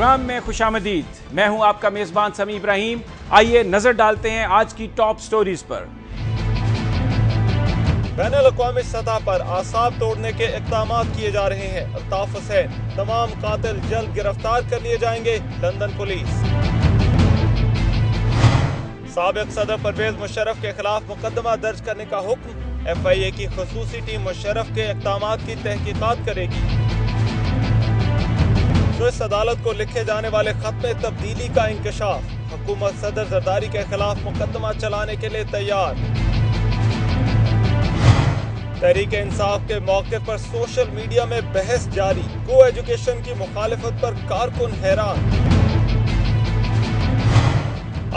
Programme में खुशामदीद। मैं हूं आपका मेजबान समी इब्राहिम। आइए नजर डालते हैं आज की टॉप स्टोरीज पर। बैनुल-अक़वामी सतह पर आसाब तोड़ने के इक़दामात किए जा रहे हैं। अल्ताफ हुसैन, तमाम कातिल जल्द गिरफ्तार कर लिए जाएंगे, लंदन पुलिस। साबिक़ सदर परवेज मुशर्रफ के खिलाफ मुकदमा दर्ज करने का हुक्म। FIA की खुसूसी टीम मुशर्रफ के इक़दामात की तहकीकात करेगी। स्विस अदालत को लिखे जाने वाले खत में तब्दीली का इंकशाफ। हुकूमत सदर जरदारी के खिलाफ मुकदमा चलाने के लिए तैयार। तहरीक इंसाफ के मौके पर सोशल मीडिया में बहस जारी। को एजुकेशन की मुखालिफत पर कारकुन हैरान।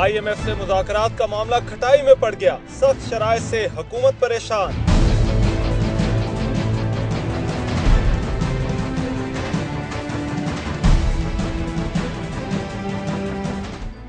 IMF से मुज़ाकरात का मामला खटाई में पड़ गया। सख्त शराइत से हुकूमत परेशान।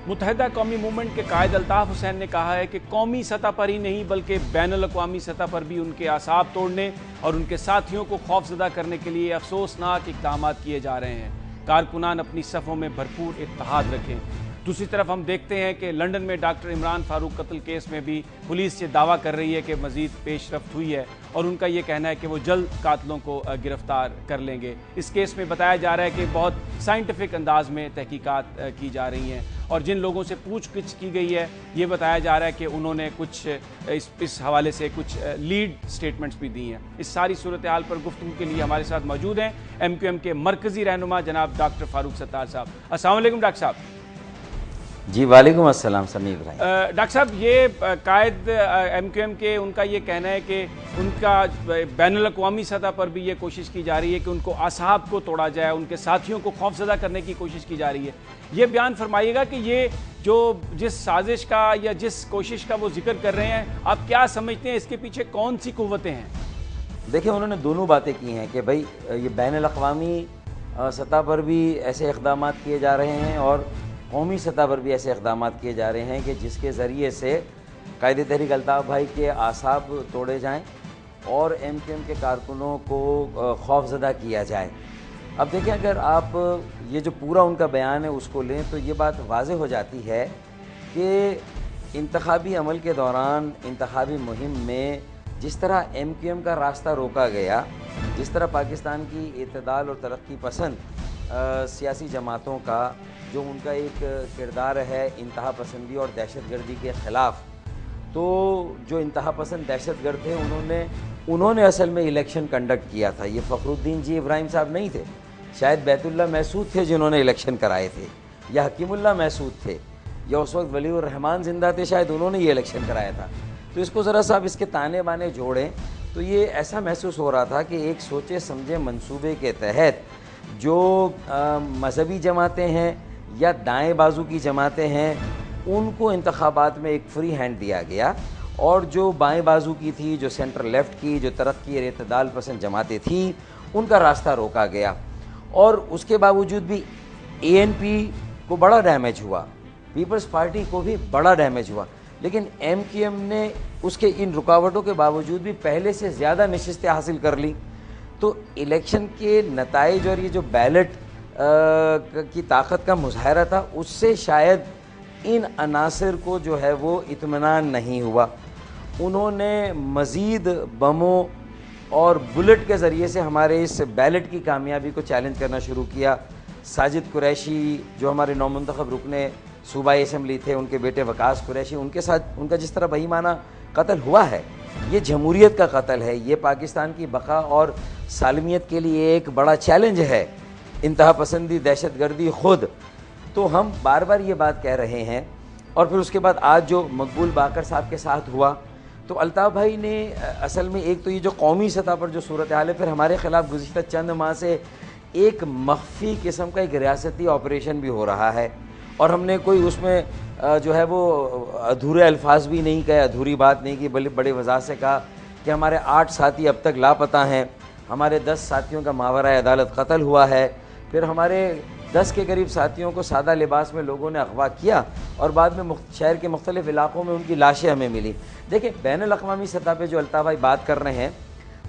मुत्तहिदा कौमी मूवमेंट के कायद अल्ताफ हुसैन ने कहा है कि कौमी सतह पर ही नहीं बल्कि बैनुल-अक़वामी सतह पर भी उनके आसाब तोड़ने और उनके साथियों को खौफजदा करने के लिए अफसोसनाक इक़दाम किए जा रहे हैं। कारकुनान अपनी सफ़ों में भरपूर इत्तेहाद रखें। दूसरी तरफ हम देखते हैं कि लंदन में डॉक्टर इमरान फारूक कत्ल केस में भी पुलिस ये दावा कर रही है कि मज़ीद पेशरफ्त हुई है और उनका ये कहना है कि वो जल्द कातलों को गिरफ्तार कर लेंगे। इस केस में बताया जा रहा है कि बहुत साइंटिफिक अंदाज में तहकीकात की जा रही हैं और जिन लोगों से पूछगिछ की गई है ये बताया जा रहा है कि उन्होंने कुछ इस हवाले से कुछ लीड स्टेटमेंट्स भी दी हैं। इस सारी सूरत हाल पर गुफ्तगू के लिए हमारे साथ मौजूद हैं MQM के मरकज़ी रहनुमा जनाब डॉक्टर फारूक सत्तार साहब। अस्सलाम वालेकुम डॉक्टर साहब। जी वालेकुम अस्सलाम समी भाई। डॉक्टर साहब, ये कायद MQM के उनका ये कहना है कि उनका बैनुल-अक़वामी सतह पर भी ये कोशिश की जा रही है कि उनको आसाब को तोड़ा जाए, उनके साथियों को खौफजदा करने की कोशिश की जा रही है। ये बयान फरमाइएगा कि ये जो जिस साजिश का या जिस कोशिश का वो जिक्र कर रहे हैं, आप क्या समझते हैं इसके पीछे कौन सी कुव्वतें हैं? देखिए, उन्होंने दोनों बातें की हैं कि भाई ये बैनुल-अक़वामी सतह पर भी ऐसे इक़दाम किए जा रहे हैं और कौमी सतह पर भी ऐसे इक़दाम किए जा रहे हैं कि जिसके ज़रिए से कायदे तहरीक अल्ताफ़ भाई के आसाब तोड़े जाएं और MQM के कारकुनों को खौफज़दा किया जाए। अब देखें, अगर आप ये जो पूरा उनका बयान है उसको लें तो ये बात वाज़ेह हो जाती है कि इंतखाबी अमल के दौरान इंतखाबी मुहिम में जिस तरह MQM का रास्ता रोका गया, जिस तरह पाकिस्तान की इत्तेदाल और तरक्की पसंद सियासी जमातों का जो उनका एक किरदार है इंतहा पसंदी और दहशतगर्दी के ख़िलाफ़, तो जो इंतहा पसंद दहशतगर्द थे उन्होंने असल में इलेक्शन कंडक्ट किया था। ये फ़खरुद्दीन जी इब्राहिम साहब नहीं थे, शायद बैतुल्लाह महसूद थे जिन्होंने इलेक्शन कराए थे, या हकीमुल्लाह महसूद थे, या उस वक्त वलीउर रहमान ज़िंदा थे, शायद उन्होंने ये इलेक्शन कराया था। तो इसको ज़रा सा आप इसके ताने बाने जोड़ें तो ये ऐसा महसूस हो रहा था कि एक सोचे समझे मंसूबे के तहत जो मजहबी जमातें हैं या दाएं बाजू की जमातें हैं उनको इंतखाबात में एक फ्री हैंड दिया गया और जो बाएं बाजू की थी, जो सेंटर लेफ़्ट की, जो तरक्की और इत्तेदाल पसंद जमातें थी, उनका रास्ता रोका गया। और उसके बावजूद भी ANP को बड़ा डैमेज हुआ, पीपल्स पार्टी को भी बड़ा डैमेज हुआ, लेकिन MQM ने उसके इन रुकावटों के बावजूद भी पहले से ज़्यादा नशिस्तें हासिल कर ली। तो इलेक्शन के नताइज और ये जो बैलेट की ताकत का मुजाहरा था, उससे शायद इन अनासर को जो है वो इत्मीनान नहीं हुआ। उन्होंने मज़ीद बमों और बुलेट के ज़रिए से हमारे इस बैलेट की कामयाबी को चैलेंज करना शुरू किया। साजिद कुरैशी जो हमारे नौमुंतखब रुकने सूबाई असम्बली थे, उनके बेटे वकास कुरैशी, उनके साथ उनका जिस तरह बेईमाना कत्ल हुआ है, ये जमहूरियत का कत्ल है, ये पाकिस्तान की बका और सालमियत के लिए एक बड़ा चैलेंज है, इंतहा पसंदी दहशतगर्दी खुद। तो हम बार बार ये बात कह रहे हैं। और फिर उसके बाद आज जो मकबूल बाकर साहब के साथ हुआ, तो अल्ताफ़ भाई ने असल में एक तो ये जो कौमी सतह पर जो सूरत हाल है, फिर हमारे ख़िलाफ़ गुज़िश्ता चंद माह से एक मख्फी किस्म का एक रियासती ऑपरेशन भी हो रहा है और हमने कोई उसमें जो है वो अधूरे अल्फाज भी नहीं कहे, अधूरी बात नहीं की, बल्कि बड़े वज़ाहत से कहा कि हमारे 8 साथी अब तक लापता हैं, हमारे 10 साथियों का मावरा अदालत कत्ल हुआ है, फिर हमारे 10 के करीब साथियों को सादा लिबास में लोगों ने अगवा किया और बाद में शहर के मुख्तलिफ इलाक़ों में उनकी लाशें हमें मिली। देखिए, बैनुल-अक़वामी सतह पर जो अल्ताफ़ भाई बात कर रहे हैं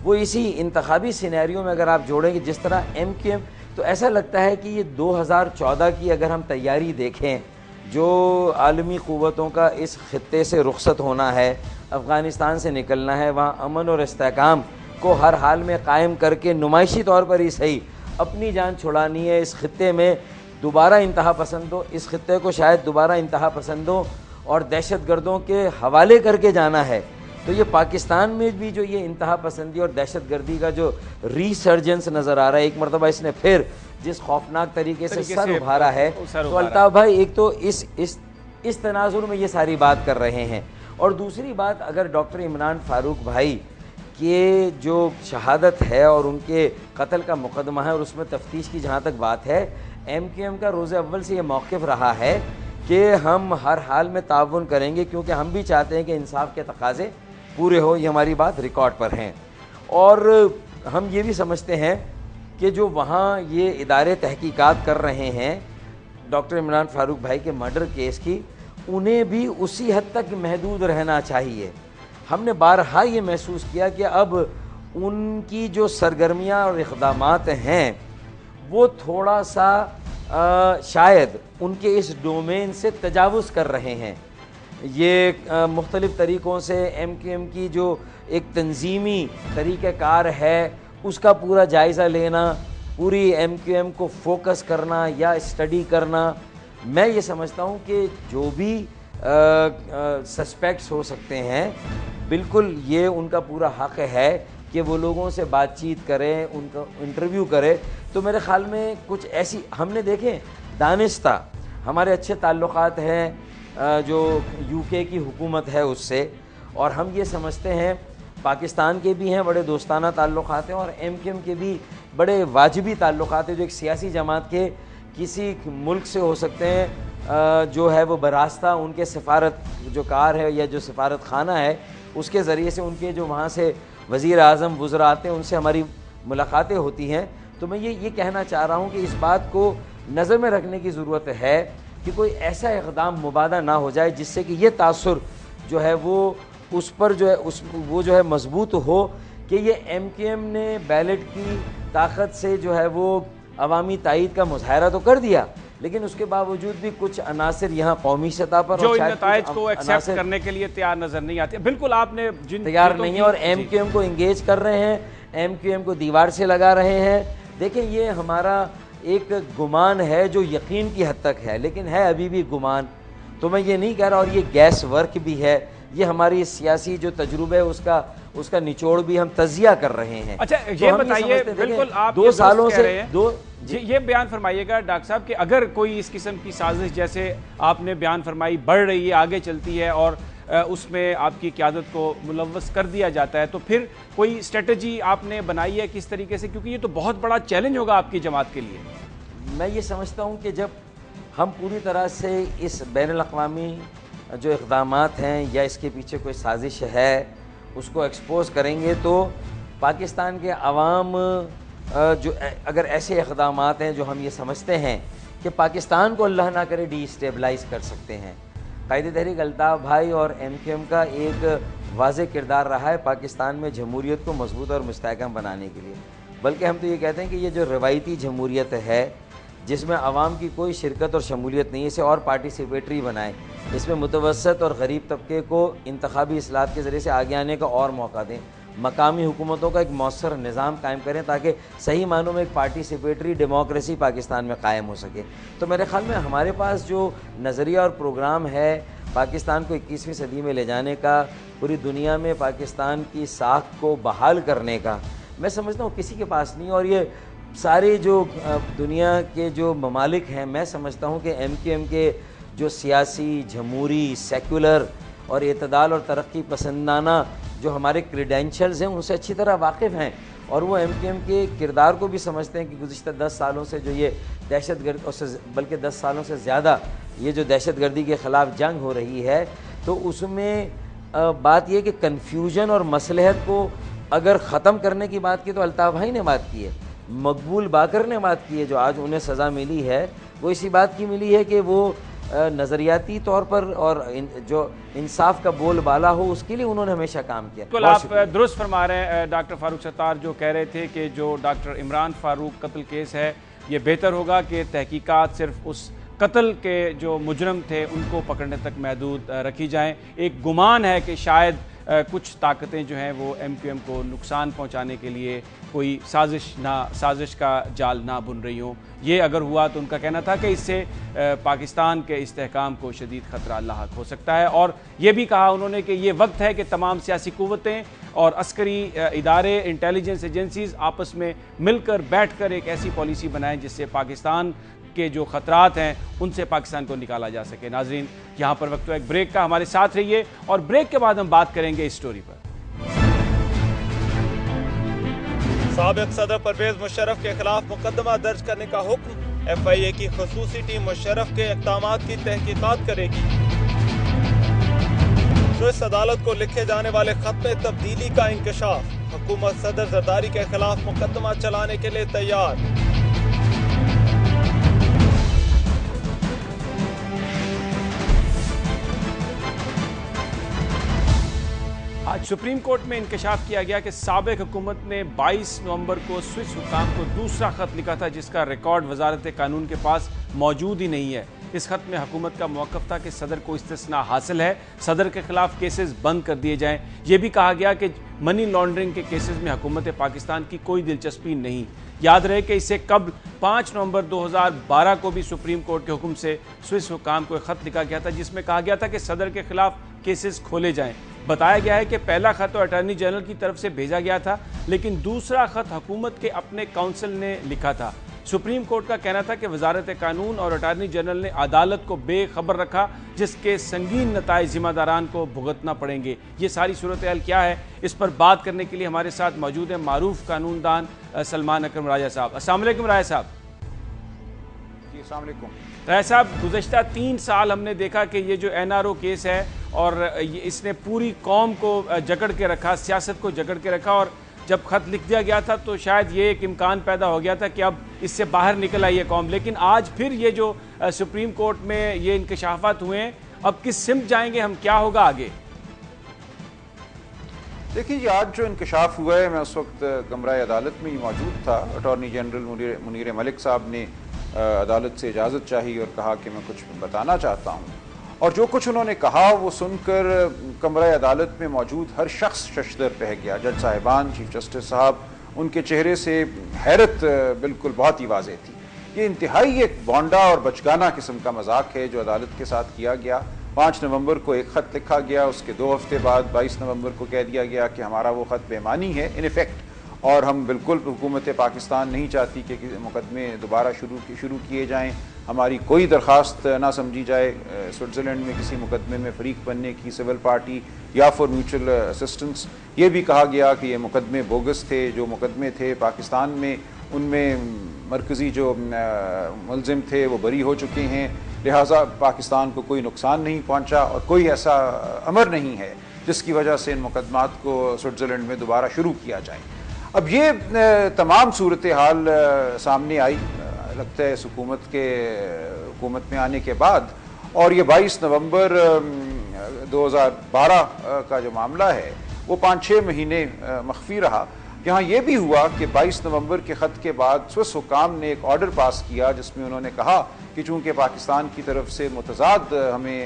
वो इसी इंतखाबी सिनेरियो में अगर आप जोड़ें कि जिस तरह MQM तो ऐसा लगता है कि ये 2014 की अगर हम तैयारी देखें, जो आलमी क़ुव्वतों का इस खित्ते से रुखसत होना है, अफ़गानिस्तान से निकलना है, वहाँ अमन और इस्तेहकाम को हर हाल में कायम करके नुमाइशी तौर पर ही सही अपनी जान छुड़ानी है। इस खित्ते में दोबारा इंतहा पसंदों, इस खित्ते को शायद दोबारा इंतहा पसंदों और दहशतगर्दों के हवाले करके जाना है। तो ये पाकिस्तान में भी जो ये इंतहा पसंदी और दहशतगर्दी का जो रीसर्जेंस नज़र आ रहा है, एक मरतबा इसने फिर जिस खौफनाक तरीके से सर उभारा है, तो अल्ताफ़ भाई एक तो इस तनाजुर में ये सारी बात कर रहे हैं, और दूसरी बात अगर डॉक्टर इमरान फारूक भाई के जो शहादत है और उनके कत्ल का मुकदमा है और उसमें तफ्तीश की जहाँ तक बात है, MQM का रोज़े अव्वल से ये मौक़िफ़ रहा है कि हम हर हाल में ताउन करेंगे, क्योंकि हम भी चाहते हैं कि इंसाफ के तकाज़े पूरे हो। ये हमारी बात रिकॉर्ड पर हैं। और हम ये भी समझते हैं कि जो वहाँ ये इदारे तहकीकात कर रहे हैं डॉक्टर इमरान फारूक भाई के मर्डर केस की, उन्हें भी उसी हद तक महदूद रहना चाहिए। हमने बारहा ये महसूस किया कि अब उनकी जो सरगर्मियाँ और इक़दामात हैं वो थोड़ा सा शायद उनके इस डोमेन से तजावुज़ कर रहे हैं। ये मुख्तलिफ़ तरीक़ों से MQM की जो एक तंजीमी तरीक़ाकार है उसका पूरा जायज़ा लेना, पूरी MQM को फोकस करना या स्टडी करना। मैं ये समझता हूँ कि जो भी सस्पेक्ट्स हो सकते हैं, बिल्कुल ये उनका पूरा हक़ है कि वो लोगों से बातचीत करें, उनका इंटरव्यू करें। तो मेरे ख़्याल में कुछ ऐसी हमने देखें, दानिस्ता हमारे अच्छे ताल्लुक़ात हैं जो UK की हुकूमत है उससे, और हम ये समझते हैं पाकिस्तान के भी हैं बड़े दोस्ताना ताल्लुक़ात हैं और MQM के भी बड़े वाजिबी ताल्लुक़ात हैं, जो एक सियासी जमात के किसी मुल्क से हो सकते हैं जो है वो बरास्ता उनके सफ़ारत जो कार है या जो सफ़ारत खाना है उसके ज़रिए से उनके जो वहाँ से वज़ीर आज़म वुज़रा आते हैं उनसे हमारी मुलाकातें होती हैं। तो मैं ये कहना चाह रहा हूँ कि इस बात को नज़र में रखने की ज़रूरत है कि कोई ऐसा इक़दाम मुबादा ना हो जाए जिससे कि ये तासुर जो है वो उस पर जो है वो जो है मजबूत हो कि ये MQM ने बैलेट की ताकत से जो है वो अवामी तायीद का मुज़ाहरा तो कर दिया, लेकिन उसके बावजूद भी कुछ अनासर यहाँ कौमी सतह पर जो इन नताइज को एक्सेप्ट करने के लिए तैयार नजर नहीं आते। बिल्कुल आपने तैयार नहीं है और MQM को इंगेज कर रहे हैं, MQM को दीवार से लगा रहे हैं। देखें, ये हमारा एक गुमान है जो यकीन की हद तक है, लेकिन है अभी भी गुमान। तो मैं ये नहीं कह रहा, और ये गैस वर्क भी है, ये हमारी सियासी जो तजुर्बा है उसका निचोड़ भी हम तजिया कर रहे हैं। अच्छा, ये बताइए, बिल्कुल आप 2 सालों से जी ये बयान फरमाइएगा डॉक्टर साहब कि अगर कोई इस किस्म की साजिश जैसे आपने बयान फरमाई बढ़ रही है, आगे चलती है और उसमें आपकी क़यादत को मुलव्वस कर दिया जाता है, तो फिर कोई स्ट्रेटजी आपने बनाई है किस तरीके से, क्योंकि ये तो बहुत बड़ा चैलेंज होगा आपकी जमात के लिए। मैं ये समझता हूँ कि जब हम पूरी तरह से इस बैनुल-अक़वामी जो इक़दामात हैं या इसके पीछे कोई साजिश है उसको एक्सपोज करेंगे, तो पाकिस्तान के अवाम जो अगर ऐसे इक़दामात हैं जो हम ये समझते हैं कि पाकिस्तान को अल्लाह ना करे डिस्टेबलाइज़ कर सकते हैं। कायदे तहरीक अल्ताफ़ भाई और MQM का एक वाज़ेह किरदार रहा है पाकिस्तान में जमहूरियत को मजबूत और मुस्तहकम बनाने के लिए। बल्कि हम तो ये कहते हैं कि ये जो रवायती जमहूरियत है जिसमें आवाम की कोई शिरकत और शमूलियत नहीं है, इसे और पार्टिसिपेटरी बनाएं, इसमें मुतवसत और गरीब तबके को इंतखाबी इस्लाहत के ज़रिए से आगे आने का और मौका दें, मकामी हुकूमतों का एक मौसर निज़ाम कायम करें ताकि सही मानों में एक पार्टिसिपेटरी डेमोक्रेसी पाकिस्तान में कायम हो सके। तो मेरे ख़्याल में हमारे पास जो नज़रिया और प्रोग्राम है पाकिस्तान को 21वीं सदी में ले जाने का, पूरी दुनिया में पाकिस्तान की साख को बहाल करने का, मैं समझता हूँ किसी के पास नहीं। और ये सारे जो दुनिया के जो ममालिक हैं, मैं समझता हूँ कि MQM के जो सियासी, जमहूरी, सेकुलर और एतदाल और तरक्की पसंदाना जो हमारे क्रीडेंशियल्स हैं उनसे अच्छी तरह वाकिफ़ हैं, और वो MQM के किरदार को भी समझते हैं कि गुज़िश्ता 10 सालों से जो ये दहशतगर्द, उससे बल्कि 10 सालों से ज़्यादा ये जो दहशतगर्दी के ख़िलाफ़ जंग हो रही है, तो उसमें बात ये कि कन्फ्यूजन और मसलहत को अगर ख़त्म करने की बात की तो अल्ताफ़ भाई ने बात की है, मकबूल बाकर ने बात की है, जो आज उन्हें सज़ा मिली है वो इसी बात की मिली है कि वो नज़रियाती तौर पर और जो इंसाफ का बोलबाला हो उसके लिए उन्होंने हमेशा काम किया। बिल्कुल आप दुरुस्त फरमा रहे हैं डॉक्टर फारूक सत्तार, जो कह रहे थे कि जो डॉक्टर इमरान फारूक कत्ल केस है ये बेहतर होगा कि तहकीकात सिर्फ उस कत्ल के जो मुजरम थे उनको पकड़ने तक महदूद रखी जाएं। एक गुमान है कि शायद कुछ ताकतें जो हैं वो MQM को नुकसान पहुंचाने के लिए कोई साजिश का जाल ना बुन रही हों। ये अगर हुआ तो उनका कहना था कि इससे पाकिस्तान के इस्तेहकाम को शदीद ख़तरा लाहक हो सकता है। और ये भी कहा उन्होंने कि ये वक्त है कि तमाम सियासी क़ुव्वतें और अस्करी इदारे, इंटेलिजेंस एजेंसीज़ आपस में मिलकर बैठ कर एक ऐसी पॉलिसी बनाएं जिससे पाकिस्तान के जो खतरात हैं उनसे पाकिस्तान को निकाला जा सके। नाजरीन, यहाँ पर वक्त एक ब्रेक का, हमारे साथ रहिए और ब्रेक के बाद हम बात करेंगे इस स्टोरी पर। साबिक सदर परवेज मुशर्रफ के खिलाफ मुकदमा दर्ज करने का हुक्म। FIA की खुसूसी टीम मुशर्रफ के इक़दामात की तहकीकात करेगी। स्विस अदालत को लिखे जाने वाले खत में तब्दीली का इंकशाफ। हुकूमत सदर जरदारी के खिलाफ मुकदमा चलाने के लिए तैयार। आज सुप्रीम कोर्ट में इंकशाफ किया गया कि साबिक हुकूमत ने 22 नवंबर को स्विस हुकाम को दूसरा खत लिखा था जिसका रिकॉर्ड वजारत कानून के पास मौजूद ही नहीं है। इस खत में हुकूमत का मौक़िफ़ था कि सदर को इस्तिस्ना हासिल है, सदर के खिलाफ केसेस बंद कर दिए जाएं। यह भी कहा गया कि मनी लॉन्ड्रिंग के केसेस में हुकूमत पाकिस्तान की कोई दिलचस्पी नहीं। याद रहे कि इससे कबल 5 नवंबर 2012 को भी सुप्रीम कोर्ट के हुक्म से स्विस हुकाम को एक खत लिखा गया था जिसमें कहा गया था कि सदर के खिलाफ केसेस खोले जाएं। बताया गया है कि पहला खत तो अटॉर्नी जनरल की तरफ से भेजा गया था, लेकिन दूसरा खत हुकूमत के अपने काउंसिल ने लिखा था। सुप्रीम कोर्ट का कहना था कि वजारत कानून और अटॉर्नी जनरल ने अदालत को बेखबर रखा, जिसके संगीन नताइज जिम्मेदारान को भुगतना पड़ेंगे। ये सारी सूरत हाल क्या है, इस पर बात करने के लिए हमारे साथ मौजूद है मारूफ कानूनदान सलमान अकरम राजा साहब। अस्सलाम वालेकुम राजा साहब। जी अस्सलाम वालेकुम। राजा साहब, गुज़श्ता 3 साल हमने देखा कि ये जो NRO केस है और इसने पूरी कौम को जकड़ के रखा, सियासत को जकड़ के रखा, और जब खत लिख दिया गया था तो शायद ये एक इम्कान पैदा हो गया था कि अब इससे बाहर निकल आई है कौम। लेकिन आज फिर ये जो सुप्रीम कोर्ट में ये इंकशाफात हुए हैं, अब किस सिमत जाएंगे हम, क्या होगा आगे? देखिए जी, आज जो इंकशाफ हुआ है, मैं उस वक्त कमरा अदालत में ही मौजूद था। अटॉर्नी जनरल मुनीर मलिक साहब ने अदालत से इजाज़त चाही और कहा कि मैं कुछ बताना चाहता हूँ, और जो कुछ उन्होंने कहा वो सुनकर कमरा अदालत में मौजूद हर शख्स शशदर रह गया। जज साहिबान, चीफ जस्टिस साहब, उनके चेहरे से हैरत बिल्कुल बहुत ही वाज़ेह थी। ये इंतहाई एक बौंडा और बचगाना किस्म का मजाक है जो अदालत के साथ किया गया। 5 नवंबर को एक ख़त लिखा गया, उसके 2 हफ्ते बाद 22 नवंबर को कह दिया गया कि हमारा वो ख़त बेमानी है इन इफ़ेक्ट, और हम बिल्कुल हुकूमत पाकिस्तान नहीं चाहती कि मुकदमे दोबारा शुरू किए जाएँ, हमारी कोई दरख्वास्त ना समझी जाए स्विट्ज़रलैंड में किसी मुकदमे में फ़रीक बनने की, सिविल पार्टी या फॉर म्यूचुअल असिस्टेंस। ये भी कहा गया कि ये मुकदमे बोगस थे, जो मुकदमे थे पाकिस्तान में उनमें मरकज़ी जो मुलजिम थे वो बरी हो चुके हैं, लिहाजा पाकिस्तान को कोई नुकसान नहीं पहुँचा और कोई ऐसा अमर नहीं है जिसकी वजह से इन मुकदमात को स्विट्ज़रलैंड में दोबारा शुरू किया जाए। अब ये तमाम सूरत हाल सामने आई लगता है हुकूमत में आने के बाद, और ये 22 नवंबर 2012 का जो मामला है वो 5-6 महीने मख्फी रहा। यहाँ ये भी हुआ कि 22 नवंबर के ख़त के बाद स्विस हुकाम ने एक ऑर्डर पास किया जिसमें उन्होंने कहा कि चूँकि पाकिस्तान की तरफ से मुतज़ाद हमें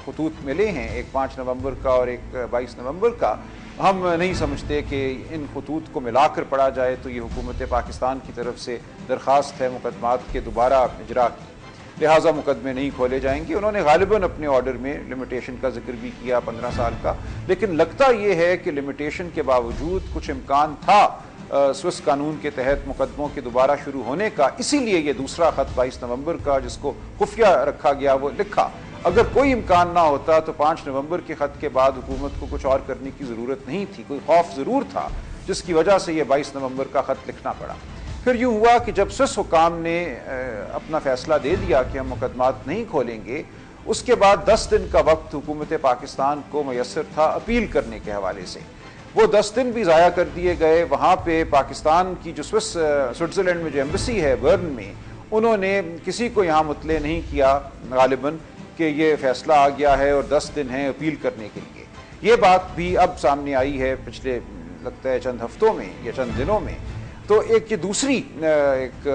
खतूत मिले हैं, एक 5 नवंबर का और एक 22 नवंबर का, हम नहीं समझते कि इन खतूत को मिलाकर पढ़ा जाए, तो ये हुकूमत पाकिस्तान की तरफ से दरख्वास्त है मुकदमात के दोबारा इजरा की, लिहाजा मुकदमे नहीं खोले जाएंगे। उन्होंने गालिबन अपने ऑर्डर में लिमिटेशन का जिक्र भी किया 15 साल का, लेकिन लगता ये है कि लिमिटेशन के बावजूद कुछ इम्कान था स्विस कानून के तहत मुकदमों के दोबारा शुरू होने का, इसीलिए ये दूसरा ख़त 22 नवंबर का जिसको खुफिया रखा गया वो लिखा। अगर कोई इम्कान ना होता तो 5 नवंबर के ख़त के बाद हुकूमत को कुछ और करने की ज़रूरत नहीं थी, कोई खौफ ज़रूर था जिसकी वजह से ये 22 नवंबर का ख़त लिखना पड़ा। फिर यूँ हुआ कि जब स्विस हुकाम ने अपना फ़ैसला दे दिया कि हम मुकदमात नहीं खोलेंगे, उसके बाद 10 दिन का वक्त हुकूमत पाकिस्तान को मैसर था अपील करने के हवाले से। वो 10 दिन भी ज़ाया कर दिए गए। वहाँ पे पाकिस्तान की जो स्विट्ज़रलैंड में जो एम्बेसी है बर्न में, उन्होंने किसी को यहाँ मुतले नहीं किया गालिबन कि ये फ़ैसला आ गया है और 10 दिन हैं अपील करने के लिए। ये बात भी अब सामने आई है पिछले लगता है चंद हफ्तों में या चंद दिनों में। तो एक ये दूसरी एक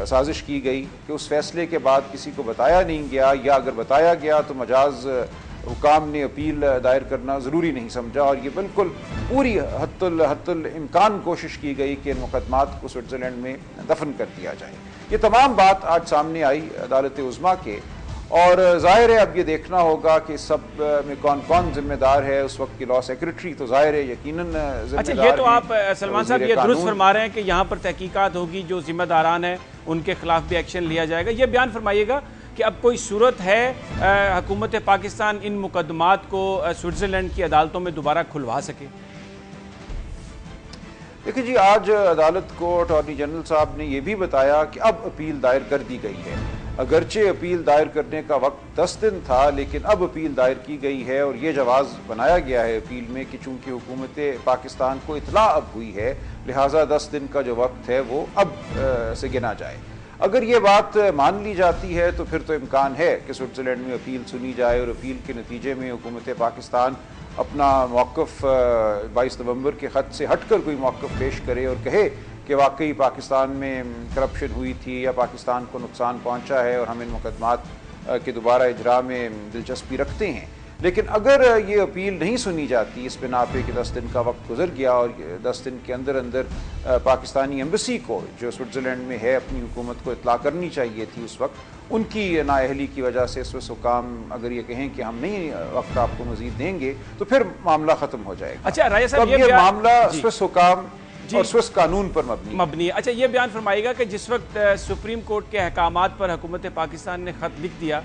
साजिश की गई कि उस फैसले के बाद किसी को बताया नहीं गया, या अगर बताया गया तो मजाज हुकाम ने अपील दायर करना ज़रूरी नहीं समझा, और ये बिल्कुल पूरी हत्तुल इम्कान कोशिश की गई कि इन मुकदमात को स्विट्ज़रलैंड में दफन कर दिया जाए। ये तमाम बात आज सामने आई अदालत उज़्मा के, और ज़ाहिर है अब ये देखना होगा कि सब में कौन कौन जिम्मेदार है। उस वक्त की लॉ सेक्रेटरी तो ज़ाहिर है यकीनन जिम्मेदार। अच्छा, ये तो आप सलमान साहब ये दुरुस्त फरमा रहे हैं कि यहाँ पर तहकीकात होगी, जो जिम्मेदारान है उनके खिलाफ भी एक्शन लिया जाएगा। ये बयान फरमाइएगा कि अब कोई सूरत है हुकूमत पाकिस्तान इन मुकदमात को स्विट्ज़रलैंड की अदालतों में दोबारा खुलवा सके? देखिए जी, आज अदालत को अटॉर्नी जनरल साहब ने यह भी बताया कि अब अपील दायर कर दी गई है। अगरचे अपील दायर करने का वक्त 10 दिन था, लेकिन अब अपील दायर की गई है, और ये जवाज़ बनाया गया है अपील में कि चूंकि हुकूमत पाकिस्तान को इतला अब हुई है, लिहाजा 10 दिन का जो वक्त है वो अब से गिना जाए। अगर ये बात मान ली जाती है तो फिर तो इम्कान है कि स्विट्ज़रलैंड में अपील सुनी जाए, और अपील के नतीजे में हुकूमत पाकिस्तान अपना मौक़िफ़ 22 नवंबर के ख़त से हटकर कोई मौक़िफ़ पेश करे और कहे कि वाकई पाकिस्तान में करप्शन हुई थी या पाकिस्तान को नुकसान पहुंचा है और हम इन मुकदमात के दोबारा इजरा में दिलचस्पी रखते हैं। लेकिन अगर ये अपील नहीं सुनी जाती इस बिना पे कि 10 दिन का वक्त गुजर गया, और 10 दिन के अंदर अंदर पाकिस्तानी एम्बेसी को जो स्विट्ज़रलैंड में है अपनी हुकूमत को इतला करनी चाहिए थी उस वक्त, उनकी नाअहली की वजह से स्विस हुकाम अगर ये कहें कि हम नहीं वक्त आपको मजीद देंगे, तो फिर मामला ख़त्म हो जाएगा। अच्छा राजा साहब, ये मामला स्विस हुकाम और स्विस कानून पर मबनी है। अच्छा, ये बयान फरमाइएगा कि जिस वक्त सुप्रीम कोर्ट के अहकामात पर हुकूमत पाकिस्तान ने ख़त लिख दिया,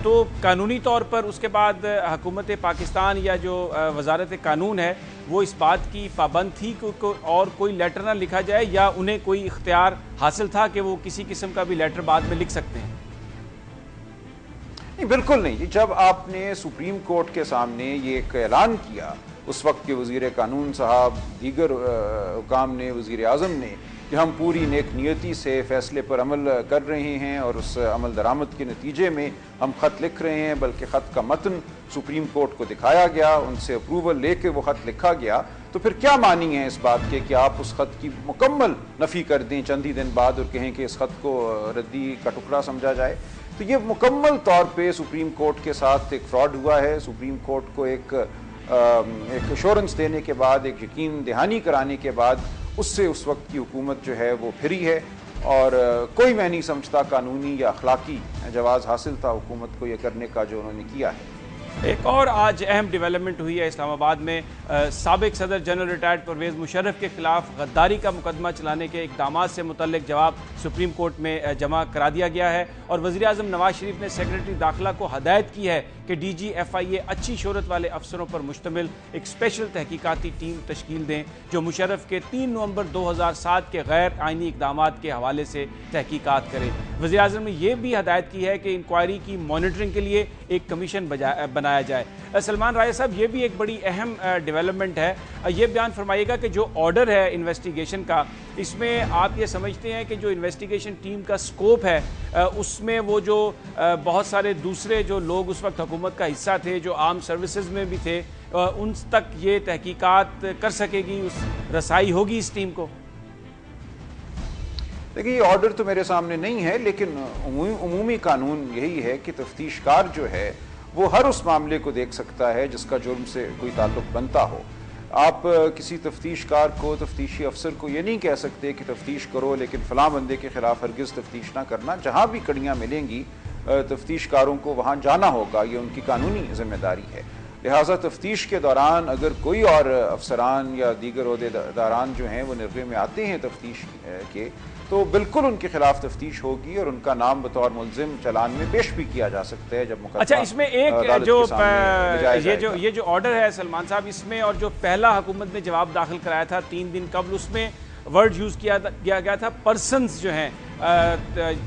तो कानूनी तौर पर उसके बाद हुकूमत पाकिस्तान या जो वजारत कानून है वो इस बात की पाबंद थी कि और कोई लेटर ना लिखा जाए, या उन्हें कोई इख्तियार हासिल था कि वो किसी किस्म का भी लेटर बाद में लिख सकते हैं? नहीं, बिल्कुल नहीं। जब आपने सुप्रीम कोर्ट के सामने ये एक ऐलान किया, उस वक्त के वज़ीर कानून साहब, दीगर हुकाम ने, वज़ीर आज़म ने, कि हम पूरी नेक नियति से फ़ैसले पर अमल कर रहे हैं और उस अमल दरामद के नतीजे में हम ख़त लिख रहे हैं, बल्कि ख़त का मतन सुप्रीम कोर्ट को दिखाया गया, उनसे अप्रूवल लेके वो ख़त लिखा गया, तो फिर क्या मानी है इस बात के कि आप उस ख़त की मुकम्मल नफ़ी कर दें चंद ही दिन बाद और कहें कि इस ख़त को रद्दी का टुकड़ा समझा जाए? तो ये मुकम्मल तौर पर सुप्रीम कोर्ट के साथ एक फ्रॉड हुआ है। सुप्रीम कोर्ट को एक एश्योरेंस देने के बाद, एक यकीन दहानी कराने के बाद, उससे उस वक्त की हुकूमत जो है वो फिरी है, और कोई मैं नहीं समझता कानूनी या अखलाकी जवाज़ हासिल था हुकूमत को ये करने का जो उन्होंने किया है। एक और आज अहम डेवलपमेंट हुई है इस्लामाबाद में। साबिक सदर जनरल रिटायर्ड परवेज़ मुशर्रफ के खिलाफ गद्दारी का मुकदमा चलाने के इक़दामात से मुतल्लिक जवाब सुप्रीम कोर्ट में जमा करा दिया गया है, और वज़ीर आज़म नवाज शरीफ ने सेक्रेटरी दाखिला को हदायत की है कि DG FIA अच्छी शोहरत वाले अफसरों पर मुश्तमिल एक स्पेशल तहकीकाती टीम तश्कील दें, जो मुशर्रफ के 3 नवंबर 2007 के गैर आइनी इक़दामात के हवाले से तहकीकात करे। वज़ीर आज़म ने यह भी हदायत की है कि इंक्वायरी की मॉनिटरिंग के लिए एक कमीशन बनाया जाए। सलमान राय साहब, ये भी एक बड़ी अहम डेवलपमेंट है। ये बयान फरमाइएगा कि जो ऑर्डर है इन्वेस्टिगेशन का, इसमें आप ये समझते हैं कि जो इन्वेस्टिगेशन टीम का स्कोप है उसमें वो जो बहुत सारे दूसरे जो लोग उस वक्त हुकूमत का हिस्सा थे, जो आर्म सर्विसेज में भी थे, उन तक ये तहकीकात कर सकेगी, उस रसाई होगी इस टीम को? देखिए, ये ऑर्डर तो मेरे सामने नहीं है, लेकिन उमूमी कानून यही है कि तफ्तीशकार जो है वो हर उस मामले को देख सकता है जिसका जुर्म से कोई ताल्लुक बनता हो। आप किसी तफ्तीशकार को, तफ्तीशी अफसर को ये नहीं कह सकते कि तफ्तीश करो लेकिन फ़लाँ बंदे के ख़िलाफ़ हरगिज़ तफ्तीश ना करना। जहाँ भी कड़ियाँ मिलेंगी तफ्तीशकारों को वहाँ जाना होगा, ये उनकी कानूनी ज़िम्मेदारी है। लिहाजा तफ्तीश के दौरान अगर कोई और अफसरान या दीगर ओहदेदारान जो हैं वो निर्वे में आते हैं तफ्तीश के, तो बिल्कुल उनके खिलाफ तफ्तीश होगी और उनका नाम बतौर मुल्जिम चलान में पेश भी किया जा सकता है जब मुकदमा। अच्छा, इसमें एक ये जो ऑर्डर है सलमान साहब, इसमें और जो पहला हुकूमत ने जवाब दाखिल कराया था 3 दिन कबल, उसमें वर्ड यूज़ किया गया था पर्सन्स जो हैं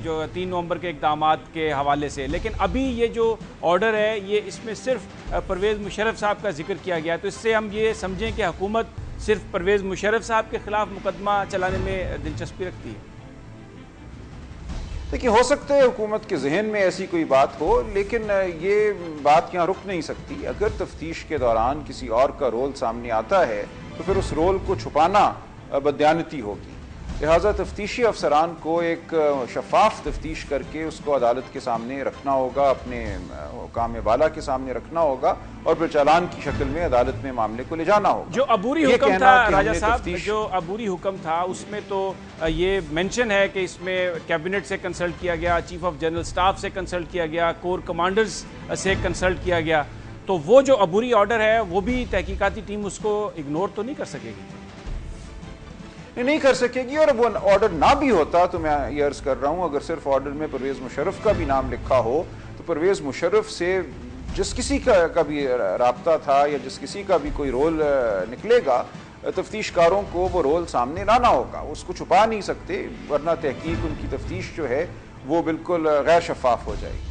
जो 3 नवंबर के इक़दामात के हवाले से, लेकिन अभी ये जो ऑर्डर है ये इसमें सिर्फ परवेज़ मुशर्रफ साहब का जिक्र किया गया। तो इससे हम ये समझें कि हुकूमत सिर्फ परवेज़ मुशर्रफ साहब के खिलाफ मुकदमा चलाने में दिलचस्पी रखती है? देखिए, हो सकता है हुकूमत के जहन में ऐसी कोई बात हो, लेकिन ये बात यहाँ रुक नहीं सकती। अगर तफ्तीश के दौरान किसी और का रोल सामने आता है तो फिर उस रोल को छुपाना बदयानती होगी। लिहाजा तफ्तीशी अफसरान को एक शफाफ तफ्तीश करके उसको अदालत के सामने रखना होगा, अपने हुकाम बाला के सामने रखना होगा और फिर चालान की शक्ल में अदालत में मामले को ले जाना होगा। जो अबूरी हुक्म था राजा साहब, जो अबूरी हुक्म था उसमें तो ये मेंशन है कि इसमें कैबिनेट से कंसल्ट किया गया, चीफ ऑफ जनरल स्टाफ से कंसल्ट किया गया, कोर कमांडर्स से कंसल्ट किया गया, तो वो जो अबूरी ऑर्डर है वो भी तहकीकाती टीम उसको इग्नोर तो नहीं कर सकेगी? नहीं कर सकेगी। और वो ऑर्डर ना भी होता तो मैं ये अर्ज कर रहा हूं, अगर सिर्फ ऑर्डर में परवेज मुशर्रफ का भी नाम लिखा हो तो परवेज मुशर्रफ से जिस किसी का भी राब्ता था या जिस किसी का भी कोई रोल निकलेगा, तफ्तीशकारों को वो रोल सामने लाना होगा, उसको छुपा नहीं सकते, वरना तहकीक उनकी तफ्तीश जो है वो बिल्कुल गैर शफाफ हो जाएगी।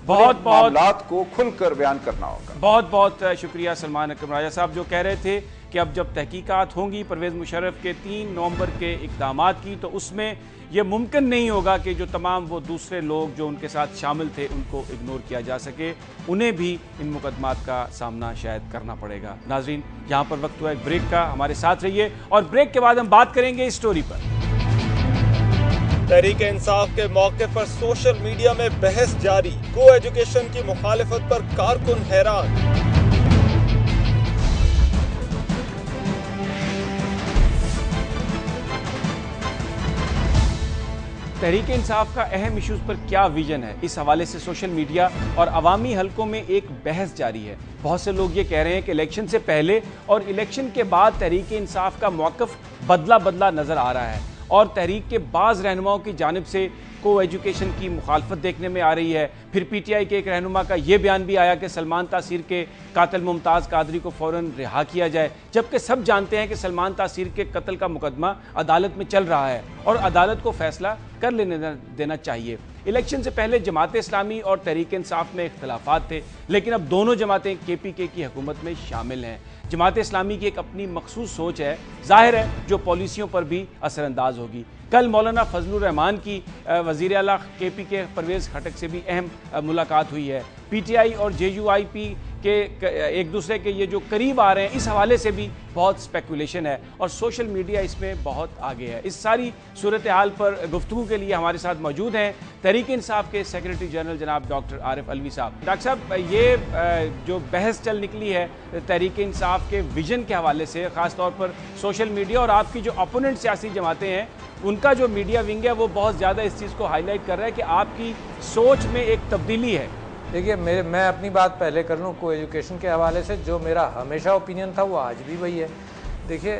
बहुत मामलात को खुलकर बयान करना होगा। बहुत बहुत शुक्रिया सलमान अकरम राजा साहब, जो कह रहे थे कि अब जब तहकीकात होंगी परवेज़ मुशर्रफ के 3 नवंबर के इक़दामात की, तो उसमें यह मुमकिन नहीं होगा कि जो तमाम वो दूसरे लोग जो उनके साथ शामिल थे उनको इग्नोर किया जा सके, उन्हें भी इन मुकदमात का सामना शायद करना पड़ेगा। नाजरीन, यहाँ पर वक्त हुआ एक ब्रेक का, हमारे साथ रहिए और ब्रेक के बाद हम बात करेंगे इस स्टोरी पर। तहरीक इंसाफ के मौके पर सोशल मीडिया में बहस जारी, को एजुकेशन की मुखालिफत पर कारकुन हैरान। तहरीक इंसाफ का अहम इश्यूज पर क्या विजन है, इस हवाले से सोशल मीडिया और अवामी हलकों में एक बहस जारी है। बहुत से लोग ये कह रहे हैं कि इलेक्शन से पहले और इलेक्शन के बाद तहरीक इंसाफ का मौक़िफ़ बदला बदला नज़र आ रहा है और तहरीक के बाज़ रहनुमाओं की जानिब से को एजुकेशन की मुखालफत देखने में आ रही है। फिर पीटीआई के एक रहनुमा का ये बयान भी आया कि सलमान तासीर के कातिल मुमताज़ कादरी को फ़ौरन रिहा किया जाए, जबकि सब जानते हैं कि सलमान तासीर के कत्ल का मुकदमा अदालत में चल रहा है और अदालत को फैसला कर लेने देना चाहिए। इलेक्शन से पहले जमात इस्लामी और तहरीक इंसाफ में इख्तलाफात थे, लेकिन अब दोनों जमातें KPK की हुकूमत में शामिल हैं। जमात इस्लामी की एक अपनी मखसूस सोच है, जाहिर है जो पॉलिसियों पर भी असरअंदाज होगी। कल मौलाना फजलुर रहमान की वज़ीर आला KPK परवेज़ खटक से भी अहम मुलाकात हुई है। PTI और JUIP के एक दूसरे के ये जो करीब आ रहे हैं, इस हवाले से भी बहुत स्पेकुलेशन है और सोशल मीडिया इसमें बहुत आगे है। इस सारी सूरत हाल पर गुफ्तगू के लिए हमारे साथ मौजूद हैं तहरीक इंसाफ के सेक्रेटरी जनरल जनाब डॉक्टर आरिफ अलवी साहब। डॉक्टर साहब, ये जो बहस चल निकली है तहरीक इंसाफ के विजन के हवाले से, ख़ास तौर पर सोशल मीडिया और आपकी जो अपोनेंट सियासी जमातें हैं उनका जो मीडिया विंग है वो बहुत ज़्यादा इस चीज़ को हाईलाइट कर रहा है कि आपकी सोच में एक तब्दीली है। देखिए, मैं अपनी बात पहले कर लूँ को एजुकेशन के हवाले से। जो मेरा हमेशा ओपिनियन था वो आज भी वही है। देखिए,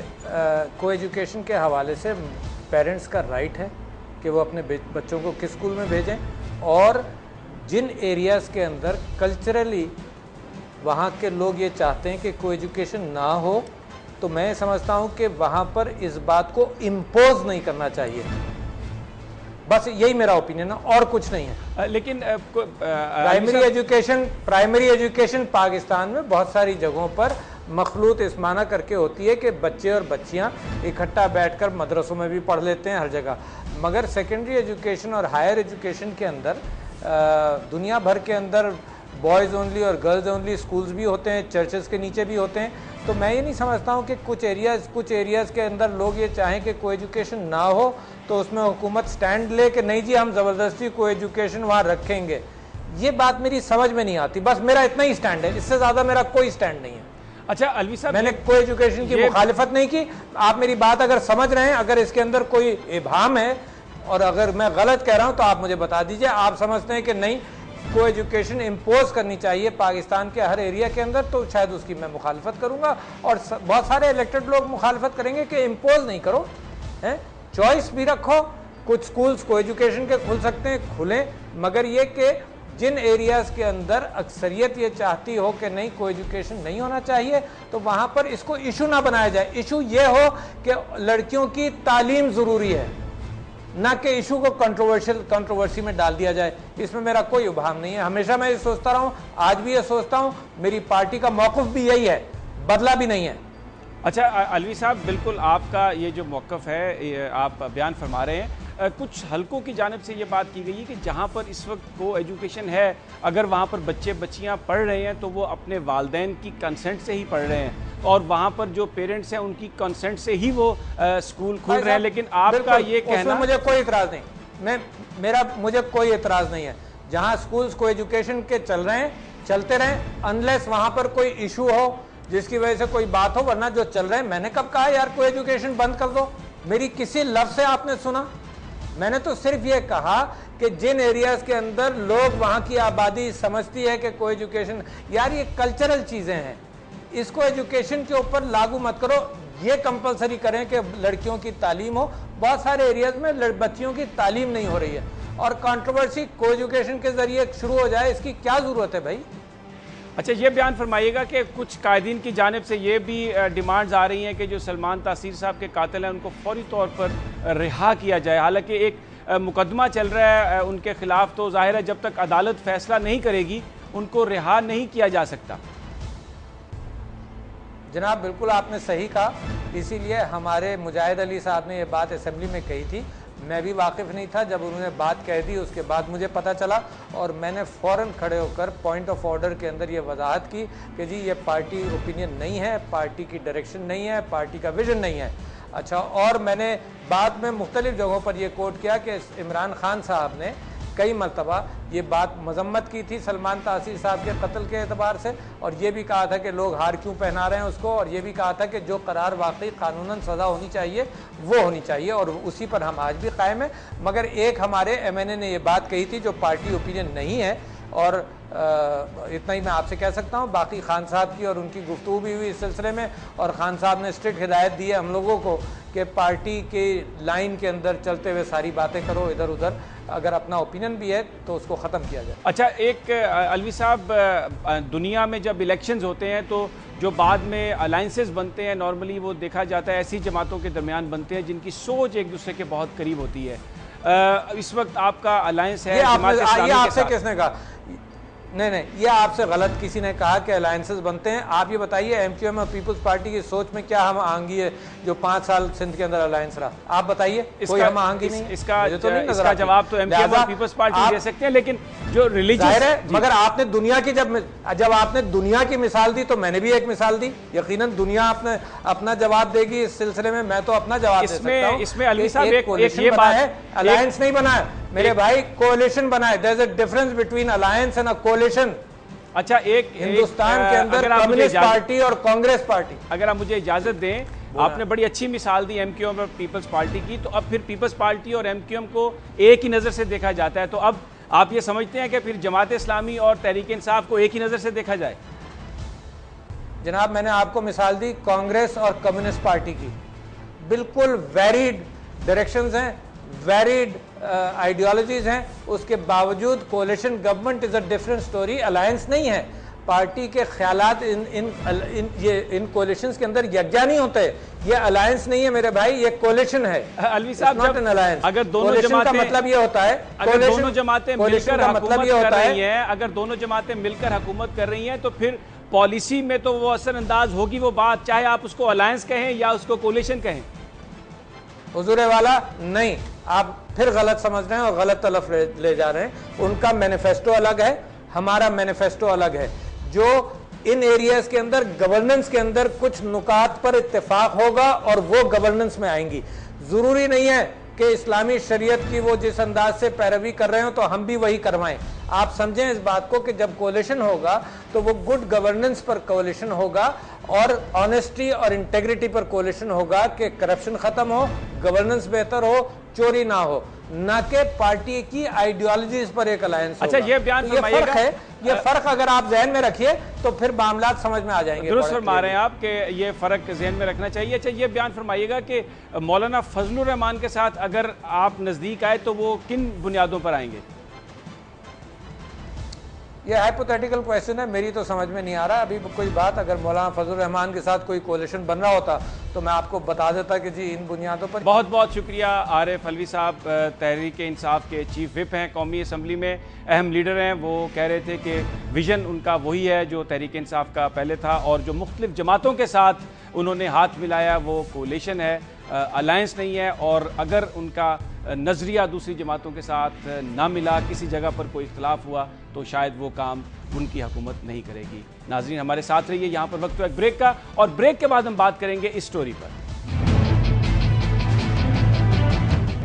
को एजुकेशन के हवाले से पेरेंट्स का राइट है कि वो अपने बच्चों को किस स्कूल में भेजें, और जिन एरियाज़ के अंदर कल्चरली वहाँ के लोग ये चाहते हैं कि को एजुकेशन ना हो, तो मैं समझता हूँ कि वहाँ पर इस बात को इम्पोज नहीं करना चाहिए। बस यही मेरा ओपिनियन है और कुछ नहीं है। लेकिन प्राइमरी एजुकेशन पाकिस्तान में बहुत सारी जगहों पर मखलूत इस माना करके होती है कि बच्चे और बच्चियां इकट्ठा बैठकर मदरसों में भी पढ़ लेते हैं हर जगह, मगर सेकेंडरी एजुकेशन और हायर एजुकेशन के अंदर दुनिया भर के अंदर बॉयज़ ओनली और गर्ल्स ओनली स्कूल्स भी होते हैं, चर्चेस के नीचे भी होते हैं। तो मैं ये नहीं समझता हूँ कि कुछ एरियाज़ के अंदर लोग ये चाहें कि को एजुकेशन ना हो तो उसमें हुकूमत स्टैंड ले कि नहीं जी हम ज़बरदस्ती को एजुकेशन वहाँ रखेंगे। ये बात मेरी समझ में नहीं आती। बस मेरा इतना ही स्टैंड है, इससे ज़्यादा मेरा कोई स्टैंड नहीं है। अच्छा अलवी साहब, मैंने को एजुकेशन की मुखालिफत नहीं की। आप मेरी बात अगर समझ रहे हैं, अगर इसके अंदर कोई इबाहम है और अगर मैं गलत कह रहा हूँ तो आप मुझे बता दीजिए। आप समझते हैं कि नहीं को एजुकेशन इम्पोज करनी चाहिए पाकिस्तान के हर एरिया के अंदर, तो शायद उसकी मैं मुखालफत करूँगा और बहुत सारे इलेक्टेड लोग मुखालफत करेंगे कि इम्पोज नहीं करो, है चॉइस भी रखो। कुछ स्कूल्स को एजुकेशन के खुल सकते हैं, खुलें, मगर ये कि जिन एरियाज़ के अंदर अक्सरियत ये चाहती हो कि नहीं को एजुकेशन नहीं होना चाहिए, तो वहाँ पर इसको इशू ना बनाया जाए। इशू ये हो कि लड़कियों की तालीम ज़रूरी है, ना कि इशू को कंट्रोवर्सी में डाल दिया जाए। इसमें मेरा कोई उबाम नहीं है। हमेशा मैं ये सोचता रहा हूँ, आज भी ये सोचता हूँ, मेरी पार्टी का मौक़िफ़ भी यही है, बदला भी नहीं है। अच्छा अलवी साहब, बिल्कुल आपका ये जो मौक़िफ़ है, ये आप बयान फरमा रहे हैं, कुछ हलकों की जानिब से ये बात की गई है कि जहाँ पर इस वक्त को एजुकेशन है, अगर वहाँ पर बच्चे बच्चियाँ पढ़ रहे हैं तो वो अपने वालदैन की कंसेंट से ही पढ़ रहे हैं और वहाँ पर जो पेरेंट्स हैं उनकी कंसेंट से ही वो स्कूल खुल रहे हैं। लेकिन आपका ये कहना, मुझे कोई इतराज़ नहीं, मुझे कोई इतराज़ नहीं है। जहाँ स्कूल्स को एजुकेशन के चल रहे हैं चलते रहें, अनलेस वहाँ पर कोई इशू हो जिसकी वजह से कोई बात हो, वरना जो चल रहे हैं। मैंने कब कहा यार को एजुकेशन बंद कर दो? मेरी किसी लफ्ज़ से आपने सुना? मैंने तो सिर्फ ये कहा कि जिन एरियाज के अंदर लोग, वहाँ की आबादी समझती है कि को एजुकेशन, यार ये कल्चरल चीज़ें हैं, इसको एजुकेशन के ऊपर लागू मत करो। ये कंपलसरी करें कि लड़कियों की तालीम हो। बहुत सारे एरियाज में बच्चियों की तालीम नहीं हो रही है और कंट्रोवर्सी को एजुकेशन के जरिए शुरू हो जाए, इसकी क्या ज़रूरत है भाई? अच्छा, ये बयान फरमाइएगा कि कुछ कायदीन की जानिब से ये भी डिमांड्स आ रही हैं कि जो सलमान तासीर साहब के कातिल हैं उनको फौरी तौर पर रिहा किया जाए। हालांकि एक मुकदमा चल रहा है उनके खिलाफ, तो जाहिर है जब तक अदालत फैसला नहीं करेगी उनको रिहा नहीं किया जा सकता। जनाब बिल्कुल आपने सही कहा, इसीलिए हमारे मुजाहिद अली साहब ने ये बात असेंबली में कही थी। मैं भी वाकिफ़ नहीं था, जब उन्होंने बात कह दी उसके बाद मुझे पता चला और मैंने फ़ौरन खड़े होकर पॉइंट ऑफ ऑर्डर के अंदर ये वजाहत की कि जी ये पार्टी ओपिनियन नहीं है, पार्टी की डायरेक्शन नहीं है, पार्टी का विजन नहीं है। अच्छा, और मैंने बाद में मुख्तलिफ़ जगहों पर यह कोट किया कि इमरान खान साहब ने कई मरतबा ये बात मजम्मत की थी सलमान तासीर साहब के कत्ल के एतबार से, और ये भी कहा था कि लोग हार क्यों पहना रहे हैं उसको, और ये भी कहा था कि जो करार वाकई कानूनन सज़ा होनी चाहिए वो होनी चाहिए, और उसी पर हम आज भी कायम हैं। मगर एक हमारे MNA ने ये बात कही थी जो पार्टी ओपिनियन नहीं है, और इतना ही मैं आपसे कह सकता हूँ। बाकी खान साहब की और उनकी गुफ्तगू भी हुई इस सिलसिले में, और खान साहब ने स्ट्रिक्ट हिदायत दी है हम लोगों को कि पार्टी के लाइन के अंदर चलते हुए सारी बातें करो, इधर उधर अगर अपना ओपिनियन भी है तो उसको ख़त्म किया जाए। अच्छा, एक अलवी साहब, दुनिया में जब इलेक्शंस होते हैं तो जो बाद में अलाइंसेस बनते हैं नॉर्मली वो देखा जाता है ऐसी जमातों के दरमियान बनते हैं जिनकी सोच एक दूसरे के बहुत करीब होती है। इस वक्त आपका अलायंस है, ये आपसे किसने कहा? नहीं, ये आपसे गलत किसी ने कहा कि अलायंसेस बनते हैं। आप ये बताइए MQM और पीपल्स पार्टी की सोच में क्या हम आहंगी है जो 5 साल सिंध के अंदर अलायंस रहा? आप बताइए, कोई हम आहंगी नहीं? इसका जवाब तो MQM और पीपल्स पार्टी दे सकते हैं, लेकिन जो रिलीजियस है, मगर आपने दुनिया की जब आपने दुनिया की मिसाल दी तो मैंने भी एक मिसाल दी। यकीनन दुनिया आपने अपना जवाब देगी इस सिलसिले में, मैं तो अपना जवाब दे सकता हूं। इसमें अलवी साहब एक बात है, अलायंस नहीं बना है मेरे भाई, कोalition बना है। There is a difference between alliance and a coalition. अच्छा, एक हिंदुस्तान के अंदर कम्युनिस्ट पार्टी और कांग्रेस पार्टी, अगर आप मुझे इजाजत दें, आपने बड़ी अच्छी मिसाल दी MQM और पीपल्स पार्टी की, तो अब फिर पीपल्स पार्टी और MQM को एक ही नज़र से देखा जाता है, तो अब आप ये समझते हैं कि फिर जमात इस्लामी और तहरीक इंसाफ को एक ही नज़र से देखा जाए? जनाब मैंने आपको मिसाल दी कांग्रेस और कम्युनिस्ट पार्टी की, बिल्कुल वेरिड डायरेक्शंस हैं, वेरिड आइडियोलॉजीज हैं, उसके बावजूद coalition government is a different story, alliance नहीं है। पार्टी के ख्यालात इन कोalitions के अंदर यकजा नहीं होते, ये अलायंस नहीं है मेरे भाई, ये कोalition है। अलवी साहब, अगर दोनों जमातें, मतलब ये होता है, अगर दोनों जमातें मिलकर हुकूमत कर रही हैं, अगर दोनों जमातें मिलकर हुकूमत कर रही हैं तो फिर पॉलिसी में तो वो असरअंदाज होगी वो बात, चाहे आप उसको अलायंस कहें या उसको कोalition कहें। हुजूरे वाला नहीं, आप फिर गलत समझ रहे हैं और गलत तरफ ले जा रहे हैं। उनका मैनिफेस्टो अलग है, हमारा मैनिफेस्टो अलग है। जो इन एरियाज के अंदर गवर्नेंस के अंदर कुछ नुकात पर इत्तेफाक होगा और वो गवर्नेंस में आएंगी। जरूरी नहीं है कि इस्लामी शरीयत की वो जिस अंदाज से पैरवी कर रहे हो तो हम भी वही करवाएं। आप समझें इस बात को कि जब कोalition होगा तो वो गुड गवर्नेंस पर कोalition होगा और ऑनेस्टी और इंटेग्रिटी पर कोalition होगा कि करप्शन खत्म हो, गवर्नेंस बेहतर हो, चोरी ना हो, ना कि पार्टी की आइडियोलॉजीज पर एक अलायंस। अच्छा, ये बयान ये फर्क है, ये फर्क अगर आप जहन में रखिए तो फिर मामला समझ में आ जाएंगे। दुरुस्त फरमा रहे हैं आप कि ये फर्क जहन में रखना चाहिए। अच्छा, ये बयान फरमाइएगा कि मौलाना फजलुर रहमान के साथ अगर आप नजदीक आए तो वो किन बुनियादों पर आएंगे? ये हाइपोथेटिकल क्वेश्चन है, मेरी तो समझ में नहीं आ रहा। अभी कोई बात अगर मौलाना फजलुर रहमान के साथ कोई कोalition बन रहा होता तो मैं आपको बता देता कि जी इन बुनियादों पर। बहुत बहुत शुक्रिया आरिफ अलवी साहब, तहरीक इंसाफ के चीफ विप हैं, कौमी असम्बली में अहम लीडर हैं। वो कह रहे थे कि विजन उनका वही है जो तहरीक इंसाफ का पहले था और जो मुख्तलिफ जमातों के साथ उन्होंने हाथ मिलाया वो कोलिशन है, अलायंस नहीं है। और अगर उनका नज़रिया दूसरी जमातों के साथ ना मिला, किसी जगह पर कोई इख्तलाफ हुआ, तो शायद वो काम उनकी हुकूमत नहीं करेगी। नाज़रीन हमारे साथ रहिए, यहाँ पर वक्त हुआ एक ब्रेक का, और ब्रेक के बाद हम बात करेंगे इस स्टोरी पर।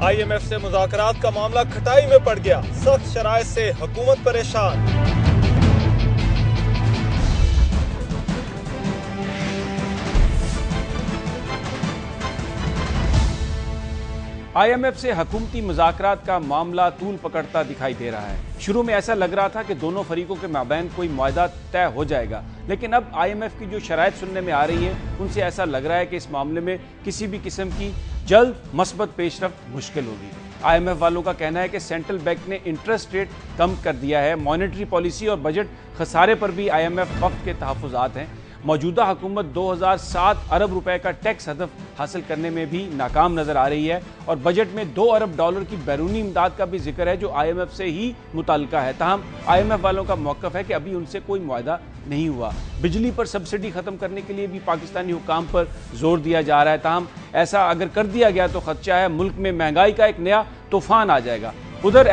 IMF से मुज़ाकरात का मामला खटाई में पड़ गया, सख्त शराइत से हुकूमत परेशान। IMF से हुकूमती मुज़ाकरात का मामला तूल पकड़ता दिखाई दे रहा है। शुरू में ऐसा लग रहा था कि दोनों फरीकों के माबैन कोई मुआहदा तय हो जाएगा, लेकिन अब IMF की जो शराइत सुनने में आ रही है, उनसे ऐसा लग रहा है कि इस मामले में किसी भी किस्म की जल्द मस्बत पेशरफ्त मुश्किल होगी। IMF वालों का कहना है कि सेंट्रल बैंक ने इंटरेस्ट रेट कम कर दिया है। मॉनेटरी पॉलिसी और बजट खसारे पर भी IMF वक्त के तहफ़्फ़ुज़ात हैं। मौजूदा हुकूमत 2007 अरब रुपए का टैक्स हदफ हासिल करने में भी नाकाम नजर आ रही है, और बजट में $2 अरब की बैरूनी इमदाद का भी जिक्र है जो IMF से ही मुताल्लिका है। ताहम IMF वालों का मौक़िफ़ है कि अभी उनसे कोई मुआहदा नहीं हुआ। बिजली पर सब्सिडी ख़त्म करने के लिए भी पाकिस्तानी हुकाम पर जोर दिया जा रहा है। ताहम ऐसा अगर कर दिया गया तो खदशा है मुल्क में महंगाई का एक नया तूफान आ जाएगा। उधर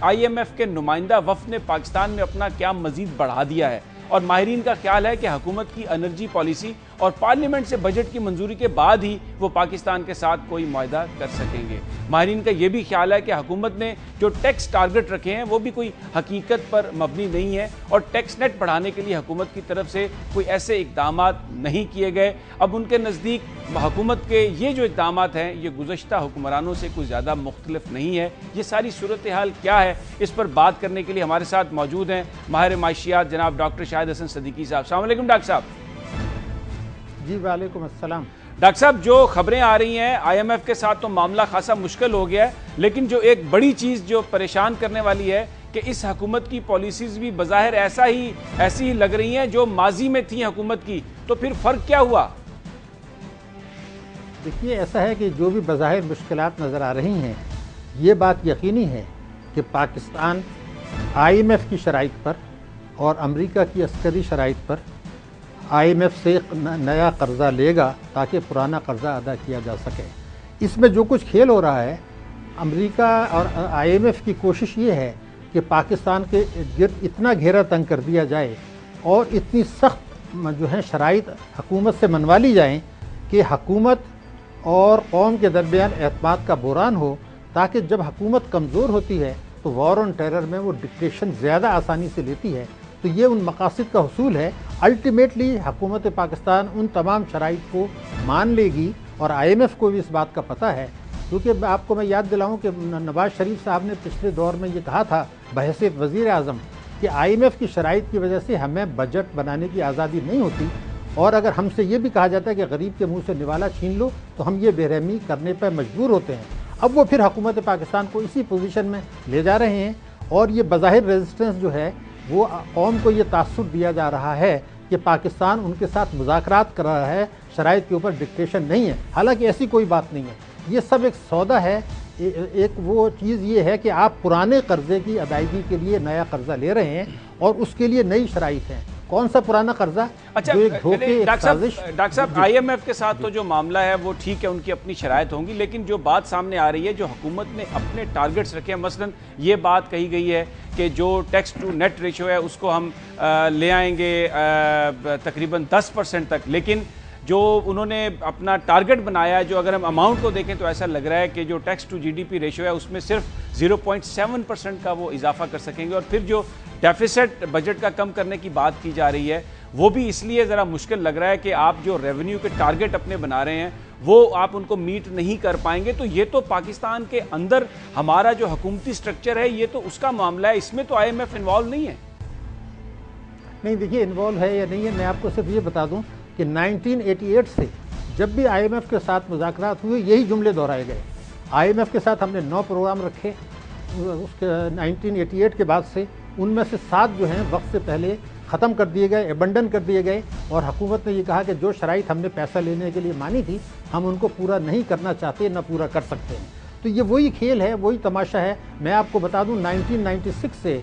IMF के नुमाइंदा वफ़द ने पाकिस्तान में अपना क्या मजीद बढ़ा दिया है, और माहिरीन का ख्याल है कि हुकूमत की एनर्जी पॉलिसी और पार्लियामेंट से बजट की मंजूरी के बाद ही वो पाकिस्तान के साथ कोई मुआहदा कर सकेंगे। माहिरीन का यह भी ख्याल है कि हुकूमत ने जो टैक्स टारगेट रखे हैं वो भी कोई हकीकत पर मबनी नहीं है, और टैक्स नेट बढ़ाने के लिए हुकूमत की तरफ से कोई ऐसे इकदाम नहीं किए गए। अब उनके नज़दीक हुकूमत के ये जो इकदाम हैं ये गुज़श्ता हुक्मरानों से कुछ ज़्यादा मुख्तलिफ नहीं है। ये सारी सूरत हाल क्या है, इस पर बात करने के लिए हमारे साथ मौजूद हैं माहिर माशियात जनाब डॉक्टर शाहिद हसन सदीकी साहब। अस्सलाम वालेकुम डॉक्टर साहब। जी वालेकुम अस्सलाम। डॉक्टर साहब, जो खबरें आ रही हैं IMF के साथ तो मामला खासा मुश्किल हो गया है, लेकिन जो एक बड़ी चीज़ जो परेशान करने वाली है कि इस हुकूमत की पॉलिसीज़ भी बज़ाहिर ऐसी ही लग रही हैं जो माजी में थी हुकूमत की, तो फिर फ़र्क क्या हुआ? देखिए, ऐसा है कि जो भी बज़ाहिर मुश्किलात नज़र आ रही हैं, ये बात यकीनी है कि पाकिस्तान IMF की शराइत पर और अमेरिका की अस्करी शराइत पर IMF से नया कर्जा लेगा ताकि पुराना कर्जा अदा किया जा सके। इसमें जो कुछ खेल हो रहा है, अमेरिका और IMF की कोशिश ये है कि पाकिस्तान के गिर्द इतना घेरा तंग कर दिया जाए और इतनी सख्त जो है शराइत हुकूमत से मनवा ली जाएँ कि हुकूमत और कौम के दरमियान एतमाद का बुरान हो, ताकि जब हुकूमत कमज़ोर होती है तो वॉर ऑन टेरर में वो डिक्टेशन ज़्यादा आसानी से लेती है। तो ये उन मकासद का हुसूल है। अल्टीमेटली हुकूमत पाकिस्तान उन तमाम शराइत को मान लेगी, और IMF को भी इस बात का पता है, क्योंकि आपको मैं याद दिलाऊं कि नवाज शरीफ साहब ने पिछले दौर में ये कहा था बहैसियत वज़ीर आज़म कि IMF की शराइत की वजह से हमें बजट बनाने की आज़ादी नहीं होती, और अगर हमसे ये भी कहा जाता है कि गरीब के मुंह से निवाला छीन लो तो हम ये बेरहमी करने पर मजबूर होते हैं। अब वो फिर हुकूमत पाकिस्तान को इसी पोजीशन में ले जा रहे हैं, और ये बज़ाहिर रेजिस्टेंस जो है वो कौम को ये तासुर दिया जा रहा है कि पाकिस्तान उनके साथ मुज़ाकरात कर रहा है, शराइत के ऊपर डिक्टेशन नहीं है। हालांकि ऐसी कोई बात नहीं है, ये सब एक सौदा है। एक वो चीज़ ये है कि आप पुराने कर्जे की अदायगी के लिए नया कर्जा ले रहे हैं और उसके लिए नई शराइत हैं। कौन सा पुराना कर्जा? अच्छा डॉक्टर साहब, IMF के साथ तो जो मामला है वो ठीक है, उनकी अपनी शराइत होंगी, लेकिन जो बात सामने आ रही है, जो हुकूमत ने अपने टारगेट्स रखे हैं, मसलन ये बात कही गई है कि जो टैक्स टू नेट रेशो है उसको हम ले आएंगे तकरीबन 10% तक, लेकिन जो उन्होंने अपना टारगेट बनाया है, जो अगर हम अमाउंट को देखें तो ऐसा लग रहा है कि जो टैक्स टू GDP रेशो है उसमें सिर्फ 0.7% का वो इजाफा कर सकेंगे। और फिर जो डेफिसिट बजट का कम करने की बात की जा रही है वो भी इसलिए ज़रा मुश्किल लग रहा है कि आप जो रेवेन्यू के टारगेट अपने बना रहे हैं वो आप उनको मीट नहीं कर पाएंगे। तो ये तो पाकिस्तान के अंदर हमारा जो हुकूमती स्ट्रक्चर है ये तो उसका मामला है, इसमें तो IMF इन्वॉल्व नहीं है। नहीं, देखिए इन्वॉल्व है या नहीं है, मैं आपको सिर्फ ये बता दूं कि 1988 से जब भी IMF के साथ मुज़ाकरात हुए यही जुमले दोहराए गए। IMF के साथ हमने 9 प्रोग्राम रखे उसके 1988 के बाद से, उनमें से 7 जो हैं वक्त से पहले ख़त्म कर दिए गए, एबंडन कर दिए गए, और हुकूमत ने ये कहा कि जो शराइत हमने पैसा लेने के लिए मानी थी हम उनको पूरा नहीं करना चाहते, ना पूरा कर सकते हैं। तो ये वही खेल है, वही तमाशा है। मैं आपको बता दूं 1996 से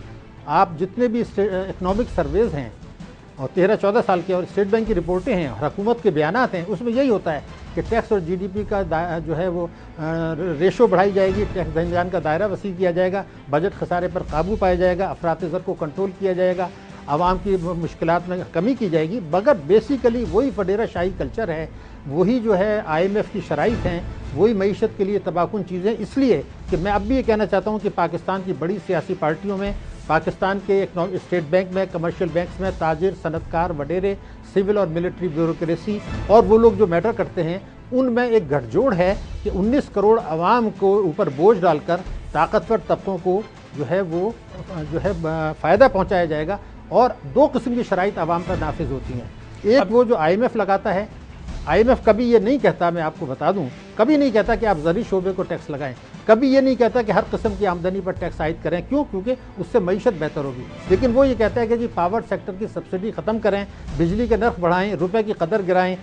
आप जितने भी इकनॉमिक सर्वेज़ हैं और 13-14 साल के और स्टेट बैंक की रिपोर्टें हैं और हुकूमत के बयानात हैं, उसमें यही होता है कि टैक्स और जीडीपी का जो है वो रेशो बढ़ाई जाएगी, टैक्स धनजान का दायरा वसी किया जाएगा, बजट खसारे पर काबू पाया जाएगा, अफरात ज़र को कंट्रोल किया जाएगा, आवाम की मुश्किलात में कमी की जाएगी। मगर बेसिकली वही फडेरा शाही कल्चर है, वही जो है IMF की शराइत हैं, वही मईशत के लिए तबाहकुन चीज़ें। इसलिए कि मैं अब भी ये कहना चाहता हूँ कि पाकिस्तान की बड़ी सियासी पार्टियों में, पाकिस्तान के स्टेट बैंक में, कमर्शियल बैंक्स में ताजिर, सनतकार, वडेरे, सिविल और मिलिट्री ब्यूरोक्रेसी और वो लोग जो मैटर करते हैं, उनमें एक गठजोड़ है कि 19 करोड़ आवाम को ऊपर बोझ डालकर ताकतवर तबकों को जो है वो जो है फ़ायदा पहुँचाया जाएगा। और दो किस्म की शराइत आवाम पर नाफिज होती हैं। एक वो जो IMF लगाता है, IMF कभी ये नहीं कहता, मैं आपको बता दूं, कभी नहीं कहता कि आप ज़री शोबे को टैक्स लगाएं, कभी ये नहीं कहता कि हर किस्म की आमदनी पर टैक्स आयद करें। क्यों? क्योंकि उससे मईशत बेहतर होगी। लेकिन वो ये कहता है कि जी पावर सेक्टर की सब्सिडी ख़त्म करें, बिजली के नर्ख बढ़ाएं, रुपए की कदर गिराएं।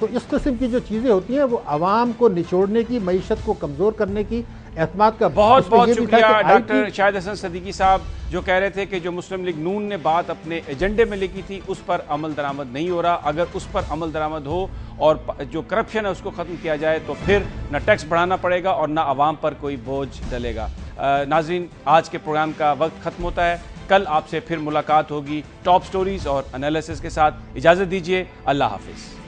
तो इस किस्म की जो चीज़ें होती हैं वो आवाम को निचोड़ने की, मईशत को कमज़ोर करने की, एतमाद का। बहुत बहुत शुक्रिया डॉक्टर शाहिद हसन सदीकी साहब, जो कह रहे थे कि जो मुस्लिम लीग नून ने बात अपने एजेंडे में लिखी थी उस पर अमल दरामद नहीं हो रहा। अगर उस पर अमल दरामद हो और जो करप्शन है उसको ख़त्म किया जाए तो फिर न टैक्स बढ़ाना पड़ेगा और न आवाम पर कोई बोझ डलेगा। नाजरीन, आज के प्रोग्राम का वक्त ख़त्म होता है। कल आपसे फिर मुलाकात होगी टॉप स्टोरीज और एनालिसिस के साथ। इजाज़त दीजिए, अल्लाह हाफिज़।